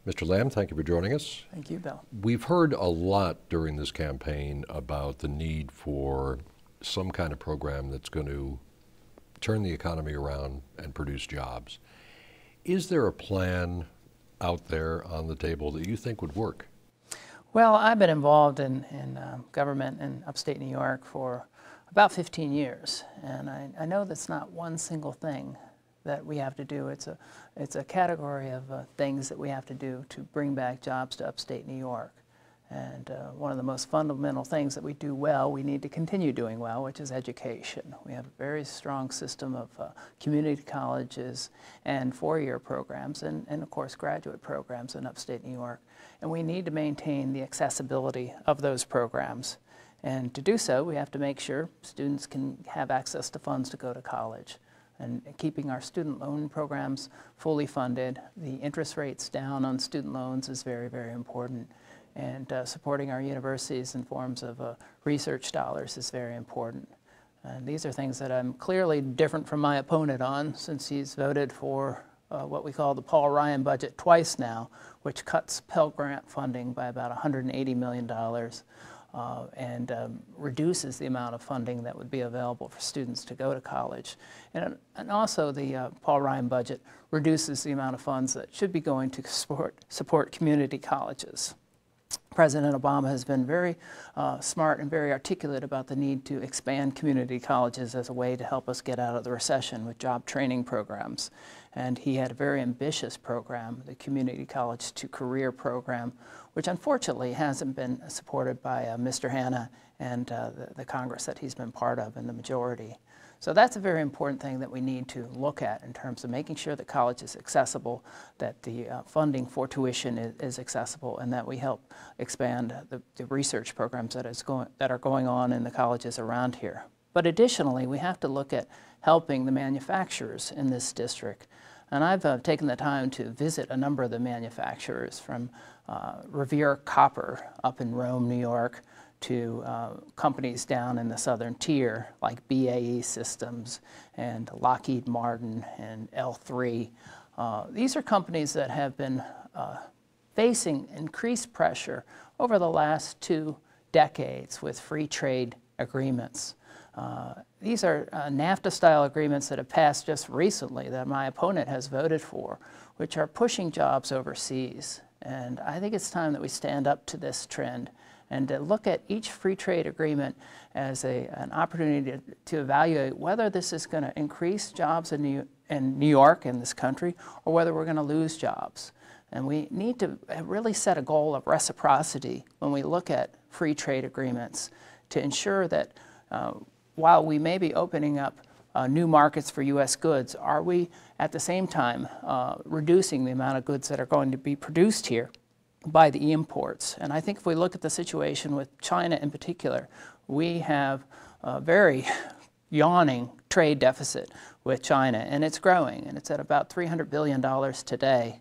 Mr. Lamb, thank you for joining us. Thank you, Bill. We've heard a lot during this campaign about the need for some kind of program that's going to turn the economy around and produce jobs. Is there a plan out there on the table that you think would work? Well, I've been involved in government in upstate New York for about 15 years, and I know that's not one single thing that we have to do. It's a category of things that we have to do to bring back jobs to upstate New York. And one of the most fundamental things that we do well, we need to continue doing well, which is education. We have a very strong system of community colleges and four-year programs and of course graduate programs in upstate New York. And we need to maintain the accessibility of those programs. And to do so, we have to make sure students can have access to funds to go to college. And keeping our student loan programs fully funded, the interest rates down on student loans is very, very important. And supporting our universities in forms of research dollars is very important. And these are things that I'm clearly different from my opponent on, since he's voted for what we call the Paul Ryan budget twice now, which cuts Pell Grant funding by about $180 million and reduces the amount of funding that would be available for students to go to college. And also the Paul Ryan budget reduces the amount of funds that should be going to support community colleges. President Obama has been very smart and very articulate about the need to expand community colleges as a way to help us get out of the recession with job training programs. And he had a very ambitious program, the Community College to Career program, which unfortunately hasn't been supported by Mr. Hanna and the Congress that he's been part of and the majority. So that's a very important thing that we need to look at in terms of making sure that college is accessible, that the funding for tuition is accessible, and that we help expand the research programs that are going on in the colleges around here. But additionally, we have to look at helping the manufacturers in this district. And I've taken the time to visit a number of the manufacturers, from Revere Copper up in Rome, New York, to companies down in the southern tier like BAE Systems and Lockheed Martin and L3. These are companies that have been facing increased pressure over the last 2 decades with free trade agreements. These are NAFTA-style agreements that have passed just recently that my opponent has voted for, which are pushing jobs overseas. And I think it's time that we stand up to this trend and to look at each free trade agreement as an opportunity to evaluate whether this is going to increase jobs in New York, in this country, or whether we're going to lose jobs. And we need to really set a goal of reciprocity when we look at free trade agreements to ensure that while we may be opening up new markets for U.S. goods, are we at the same time reducing the amount of goods that are going to be produced here by the imports? And I think if we look at the situation with China in particular, we have a very yawning trade deficit with China, and it's growing, and it's at about $300 billion today.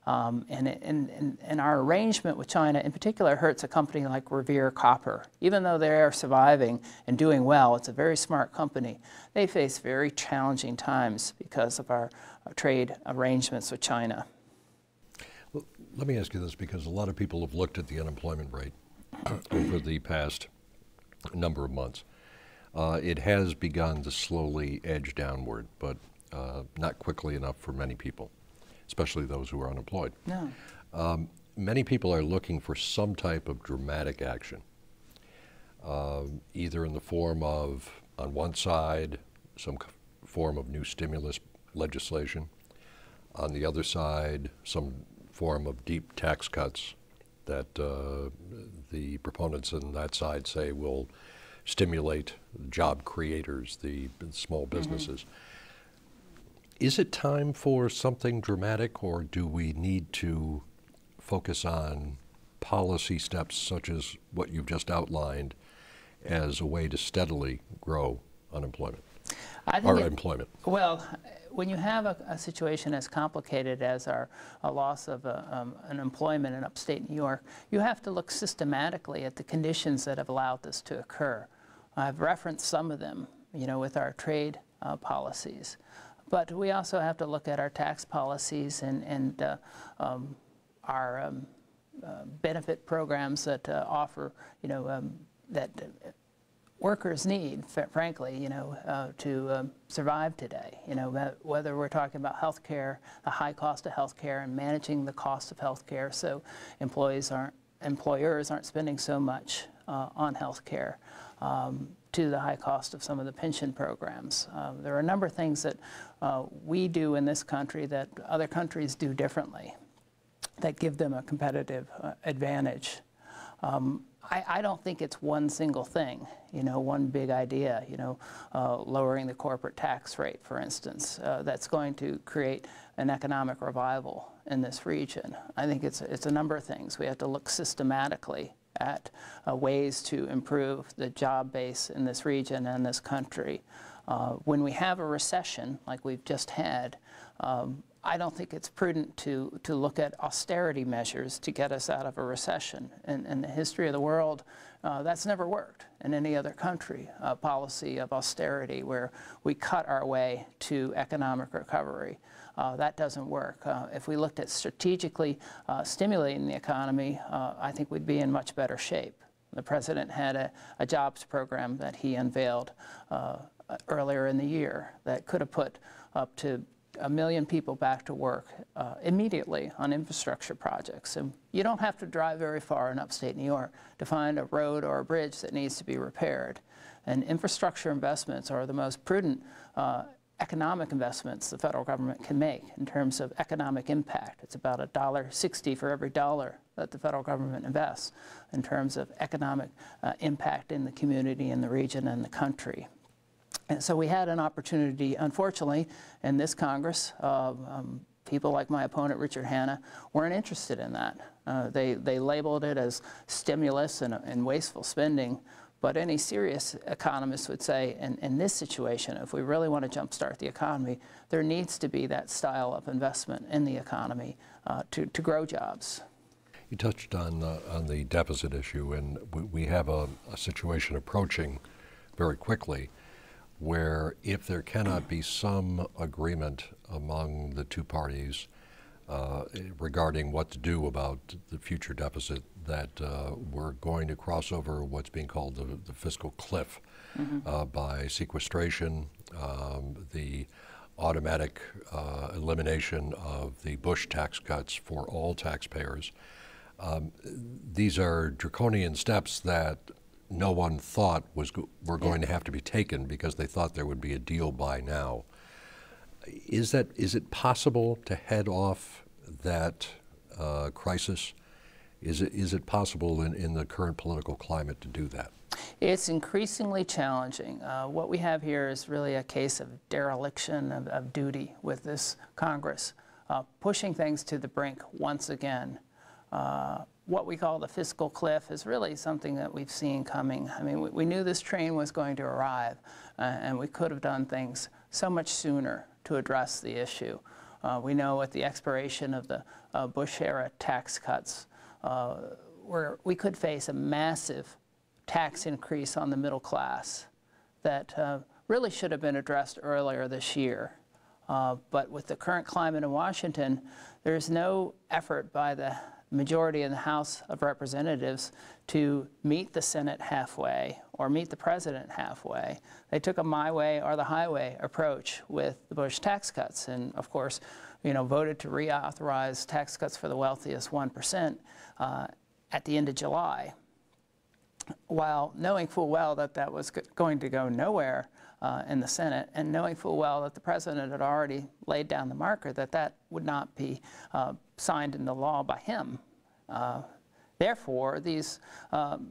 And our arrangement with China in particular hurts a company like Revere Copper. Even though they are surviving and doing well, it's a very smart company, they face very challenging times because of our trade arrangements with China. Well, let me ask you this, because a lot of people have looked at the unemployment rate over the past number of months. It has begun to slowly edge downward, but not quickly enough for many people, especially those who are unemployed. No. Many people are looking for some type of dramatic action, either in the form of, on one side, some form of new stimulus legislation, on the other side, some form of deep tax cuts that the proponents on that side say will stimulate job creators, the small businesses. Mm-hmm. Is it time for something dramatic, or do we need to focus on policy steps such as what you've just outlined as a way to steadily grow unemployment or employment? Well, when you have a situation as complicated as a loss of an employment in upstate New York, you have to look systematically at the conditions that have allowed this to occur. I've referenced some of them, with our trade policies. But we also have to look at our tax policies and benefit programs that offer, that workers need, frankly, to survive today. Whether we're talking about health care, the high cost of health care, and managing the cost of health care so employers aren't spending so much on health care, to the high cost of some of the pension programs. There are a number of things that we do in this country that other countries do differently that give them a competitive advantage. I don't think it's one single thing, one big idea, lowering the corporate tax rate, for instance, that's going to create an economic revival in this region. I think it's a number of things. We have to look systematically at ways to improve the job base in this region and this country. When we have a recession like we've just had, I don't think it's prudent to look at austerity measures to get us out of a recession. In the history of the world, that's never worked in any other country, a policy of austerity where we cut our way to economic recovery. That doesn't work. If we looked at strategically stimulating the economy, I think we'd be in much better shape. The president had a jobs program that he unveiled earlier in the year that could have put up to 1 million people back to work immediately on infrastructure projects. And you don't have to drive very far in upstate New York to find a road or a bridge that needs to be repaired. And infrastructure investments are the most prudent economic investments the federal government can make in terms of economic impact. It's about $1.60 for every dollar that the federal government invests in terms of economic impact in the community, in the region, and the country. And so we had an opportunity, unfortunately, in this Congress. People like my opponent, Richard Hanna, weren't interested in that. They labeled it as stimulus and wasteful spending. But any serious economist would say, in this situation, if we really want to jumpstart the economy, there needs to be that style of investment in the economy to grow jobs. You touched on the deficit issue, and we have a situation approaching very quickly where if there cannot be some agreement among the two parties regarding what to do about the future deficit, that we're going to cross over what's being called the fiscal cliff by sequestration, the automatic elimination of the Bush tax cuts for all taxpayers. These are draconian steps that no one thought were going to have to be taken because they thought there would be a deal by now. Is it possible to head off that crisis? Is it possible in the current political climate to do that? It's increasingly challenging. What we have here is really a case of dereliction of duty with this Congress, pushing things to the brink once again. What we call the fiscal cliff is really something that we've seen coming. I mean, we knew this train was going to arrive, and we could have done things so much sooner to address the issue. We know at the expiration of the Bush-era tax cuts, we could face a massive tax increase on the middle class that really should have been addressed earlier this year. But with the current climate in Washington, there's no effort by the majority in the House of Representatives to meet the Senate halfway or meet the president halfway. They took a my way or the highway approach with the Bush tax cuts and, of course, voted to reauthorize tax cuts for the wealthiest 1% at the end of July, while knowing full well that that was going to go nowhere in the Senate, and knowing full well that the president had already laid down the marker that would not be signed into law by him. Therefore, these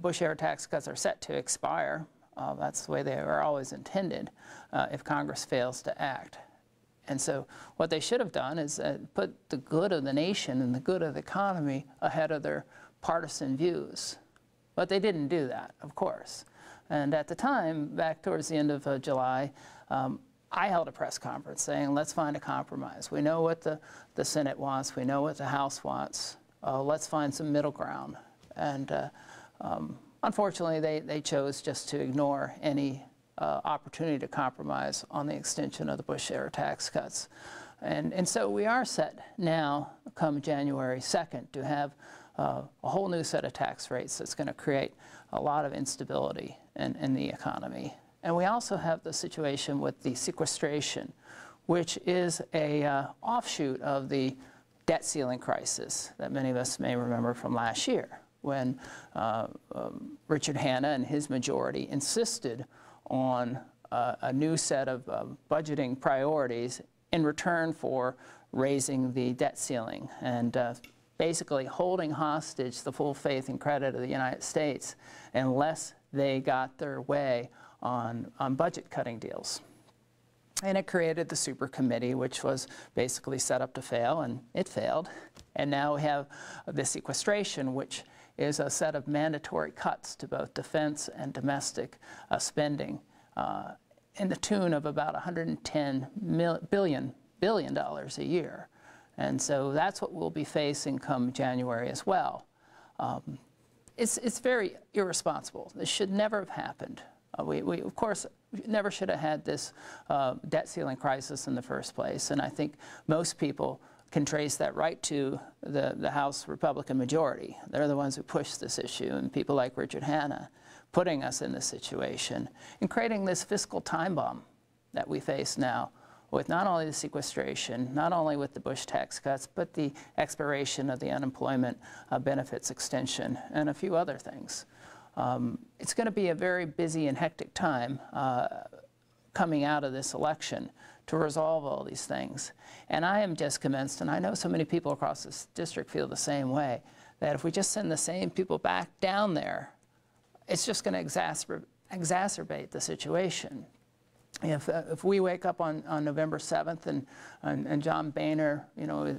Bush-era tax cuts are set to expire. That's the way they were always intended if Congress fails to act. And so what they should have done is put the good of the nation and the good of the economy ahead of their partisan views. But they didn't do that, of course. And at the time, back towards the end of July, I held a press conference saying, let's find a compromise. We know what the Senate wants. We know what the House wants. Let's find some middle ground. And unfortunately, they chose just to ignore any opportunity to compromise on the extension of the Bush-era tax cuts. And so we are set now, come January 2nd, to have a whole new set of tax rates that's going to create a lot of instability in the economy. And we also have the situation with the sequestration, which is a offshoot of the debt ceiling crisis that many of us may remember from last year, when Richard Hanna and his majority insisted on a new set of budgeting priorities in return for raising the debt ceiling and basically holding hostage the full faith and credit of the United States unless they got their way on budget cutting deals. And it created the super committee, which was basically set up to fail, and it failed. And now we have the sequestration, which is a set of mandatory cuts to both defense and domestic spending in the tune of about $110 billion a year. And so that's what we'll be facing come January as well. It's very irresponsible. This should never have happened. We of course, never should have had this debt ceiling crisis in the first place. And I think most people can trace that right to the House Republican majority. They're the ones who pushed this issue, and people like Richard Hanna putting us in this situation and creating this fiscal time bomb that we face now with not only the sequestration, not only with the Bush tax cuts, but the expiration of the unemployment benefits extension and a few other things. It's going to be a very busy and hectic time coming out of this election to resolve all these things. And I am just convinced, and I know so many people across this district feel the same way, that if we just send the same people back down there, it's just going to exacerbate the situation. If we wake up on November 7th and John Boehner,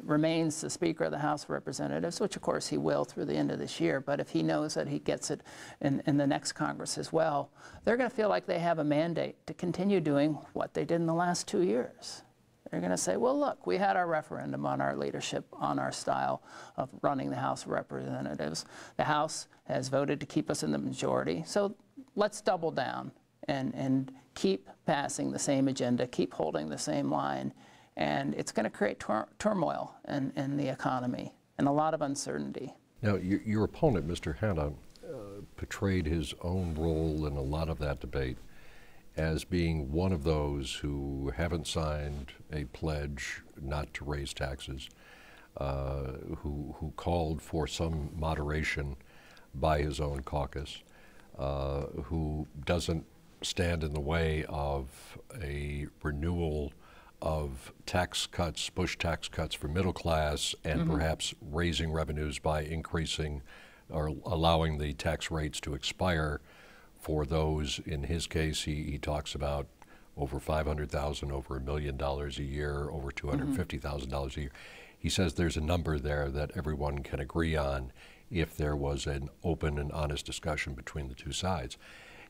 remains the Speaker of the House of Representatives, which of course he will through the end of this year, but if he knows that he gets it in the next Congress as well, they're going to feel like they have a mandate to continue doing what they did in the last 2 years. They're going to say, well, look, we had our referendum on our leadership, on our style of running the House of Representatives. The House has voted to keep us in the majority, so let's double down and keep passing the same agenda, keep holding the same line. And it's going to create turmoil in the economy and a lot of uncertainty. Now, your opponent, Mr. Hanna, portrayed his own role in a lot of that debate as being one of those who haven't signed a pledge not to raise taxes, who called for some moderation by his own caucus, who doesn't stand in the way of a renewal of tax cuts, Bush tax cuts for middle class, and perhaps raising revenues by increasing or allowing the tax rates to expire for those. In his case, he talks about over $500,000, over $1 million a year, over $250,000 a year. He says there's a number there that everyone can agree on if there was an open and honest discussion between the two sides.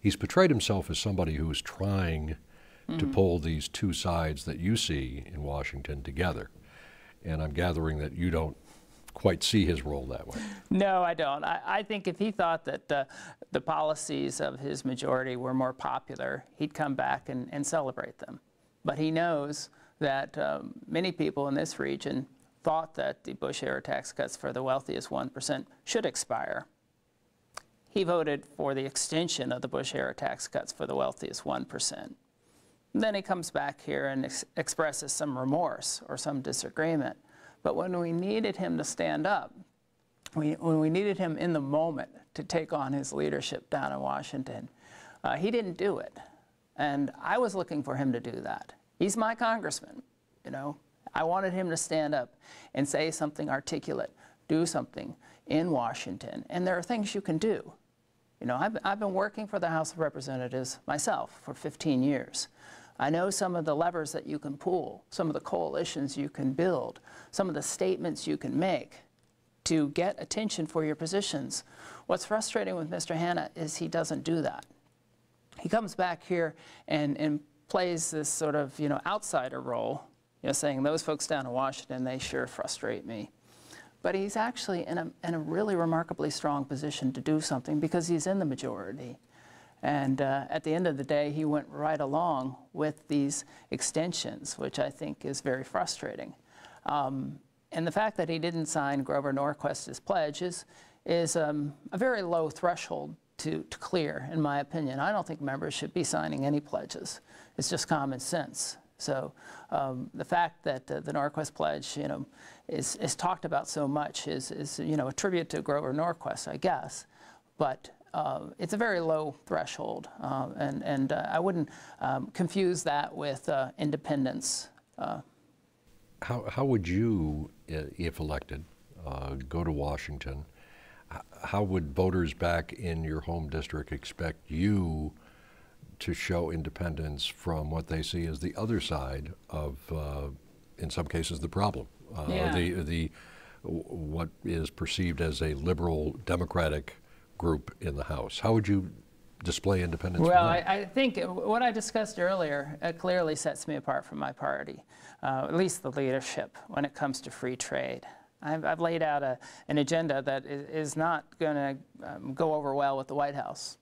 He's portrayed himself as somebody who is trying to pull these two sides that you see in Washington together. And I'm gathering that you don't quite see his role that way. No, I don't. I think if he thought that the policies of his majority were more popular, he'd come back and celebrate them. But he knows that many people in this region thought that the Bush-era tax cuts for the wealthiest 1% should expire. He voted for the extension of the Bush-era tax cuts for the wealthiest 1%. Then he comes back here and expresses some remorse or some disagreement. But when we needed him to stand up, when we needed him in the moment to take on his leadership down in Washington, he didn't do it. And I was looking for him to do that. He's my congressman, I wanted him to stand up and say something articulate, do something in Washington. And there are things you can do. I've been working for the House of Representatives myself for 15 years. I know some of the levers that you can pull, some of the coalitions you can build, some of the statements you can make to get attention for your positions. What's frustrating with Mr. Hanna is he doesn't do that. He comes back here and plays this sort of, outsider role, saying those folks down in Washington, they sure frustrate me. But he's actually in a really remarkably strong position to do something because he's in the majority. And at the end of the day, he went right along with these extensions, which I think is very frustrating. And the fact that he didn't sign Grover Norquist's pledge is a very low threshold to clear, in my opinion. I don't think members should be signing any pledges. It's just common sense. So the fact that the Norquist pledge, is talked about so much is a tribute to Grover Norquist, I guess. But it's a very low threshold, and I wouldn't confuse that with independence. How would you, if elected, go to Washington? How would voters back in your home district expect you to show independence from what they see as the other side of, in some cases, the problem, what is perceived as a liberal Democratic group in the House? How would you display independence? Well, I think what I discussed earlier clearly sets me apart from my party, at least the leadership, when it comes to free trade. I've laid out an agenda that is not going to go over well with the White House.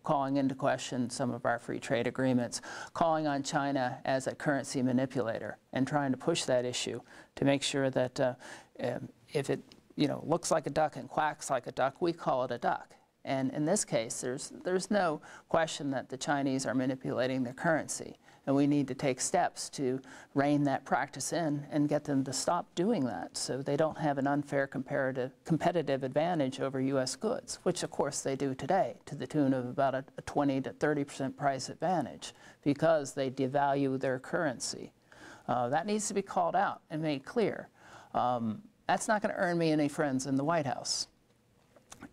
Calling into question some of our free trade agreements, calling on China as a currency manipulator, and trying to push that issue to make sure that if it looks like a duck and quacks like a duck, we call it a duck. And in this case, there's no question that the Chinese are manipulating their currency, and we need to take steps to rein that practice in and get them to stop doing that so they don't have an unfair competitive advantage over U.S. goods, which of course they do today to the tune of about a 20 to 30% price advantage because they devalue their currency. That needs to be called out and made clear. That's not going to earn me any friends in the White House.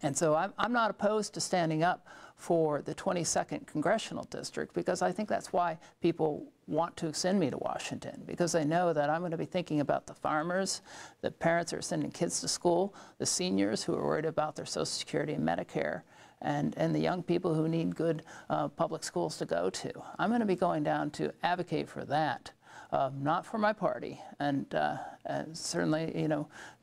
And so I'm not opposed to standing up for the 22nd Congressional District, because I think that's why people want to send me to Washington, because they know that I'm going to be thinking about the farmers, the parents who are sending kids to school, the seniors who are worried about their Social Security and Medicare, and the young people who need good public schools to go to. I'm going to be going down to advocate for that. Not for my party, and certainly,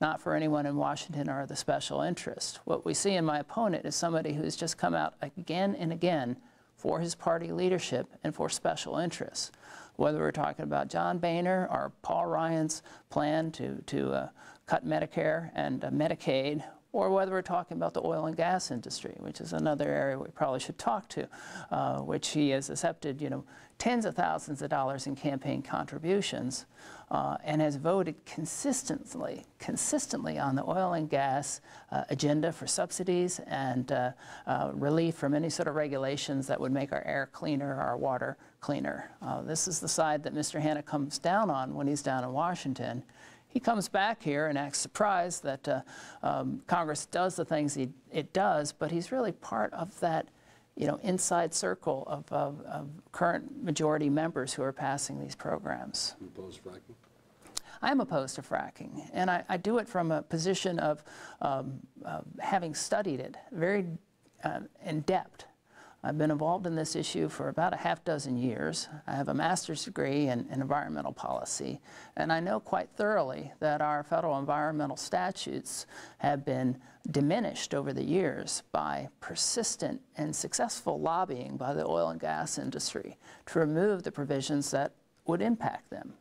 not for anyone in Washington or the special interest. What we see in my opponent is somebody who's just come out again and again for his party leadership and for special interests. Whether we're talking about John Boehner or Paul Ryan's plan to cut Medicare and Medicaid, or whether we're talking about the oil and gas industry, which is another area we probably should talk to, which he has accepted, tens of thousands of dollars in campaign contributions, and has voted consistently on the oil and gas agenda for subsidies and relief from any sort of regulations that would make our air cleaner, our water cleaner. This is the side that Mr. Hanna comes down on when he's down in Washington. He comes back here and acts surprised that Congress does the things it does, but he's really part of that inside circle of current majority members who are passing these programs. You oppose fracking? I am opposed to fracking, and I do it from a position of having studied it very in depth. I've been involved in this issue for about a half-dozen years. I have a master's degree in environmental policy, and I know quite thoroughly that our federal environmental statutes have been diminished over the years by persistent and successful lobbying by the oil and gas industry to remove the provisions that would impact them.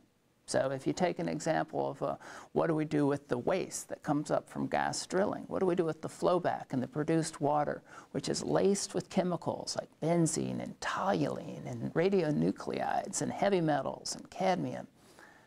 So if you take an example of what do we do with the waste that comes up from gas drilling? What do we do with the flowback and the produced water, which is laced with chemicals like benzene and toluene and radionuclides and heavy metals and cadmium?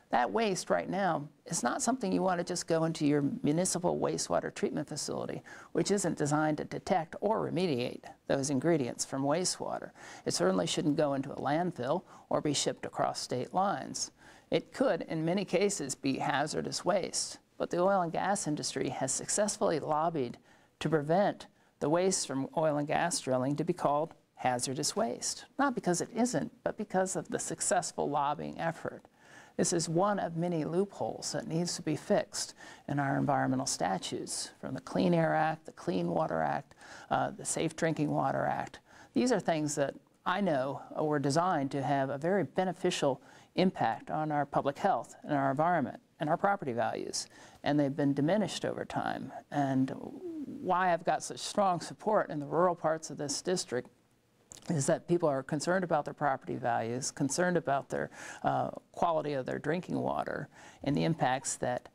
That waste right now is not something you want to just go into your municipal wastewater treatment facility, which isn't designed to detect or remediate those ingredients from wastewater. It certainly shouldn't go into a landfill or be shipped across state lines. It could, in many cases, be hazardous waste, but the oil and gas industry has successfully lobbied to prevent the waste from oil and gas drilling to be called hazardous waste. Not because it isn't, but because of the successful lobbying effort. This is one of many loopholes that needs to be fixed in our environmental statutes, from the Clean Air Act, the Clean Water Act, the Safe Drinking Water Act. These are things that I know were designed to have a very beneficial impact on our public health and our environment and our property values, and they've been diminished over time. And why I've got such strong support in the rural parts of this district is that people are concerned about their property values, concerned about their quality of their drinking water, and the impacts that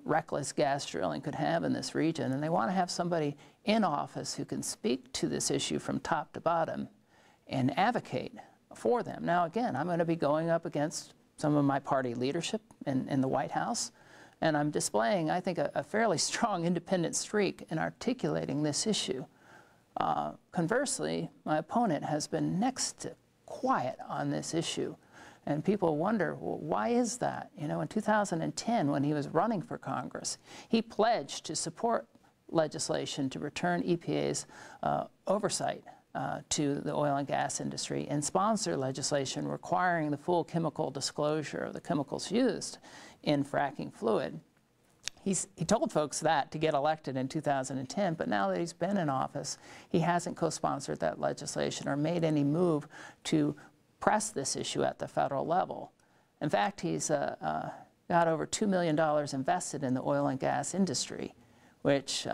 reckless gas drilling could have in this region. And they want to have somebody in office who can speak to this issue from top to bottom and advocate for them. Now, again, I'm going to be going up against some of my party leadership in the White House, and I'm displaying, I think, a fairly strong independent streak in articulating this issue. Conversely, my opponent has been next to quiet on this issue. And people wonder, well, why is that? You know, in 2010, when he was running for Congress, he pledged to support legislation to return EPA's oversight to the oil and gas industry and sponsor legislation requiring the full chemical disclosure of the chemicals used in fracking fluid. He told folks that to get elected in 2010, but now that he's been in office, he hasn't co-sponsored that legislation or made any move to press this issue at the federal level. In fact, he's got over $2 million invested in the oil and gas industry, which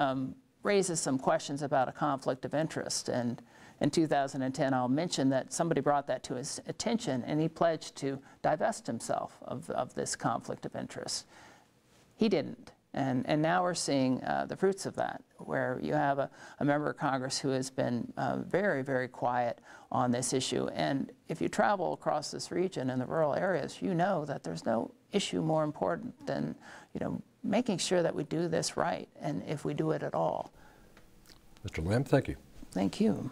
raises some questions about a conflict of interest. And in 2010, I'll mention that somebody brought that to his attention, and he pledged to divest himself of this conflict of interest. He didn't. And now we're seeing the fruits of that, where you have a member of Congress who has been very, very quiet on this issue. And if you travel across this region in the rural areas, you know that there's no issue more important than, you know, making sure that we do this right, and if we do it at all. Mr. Lamb, thank you. Thank you.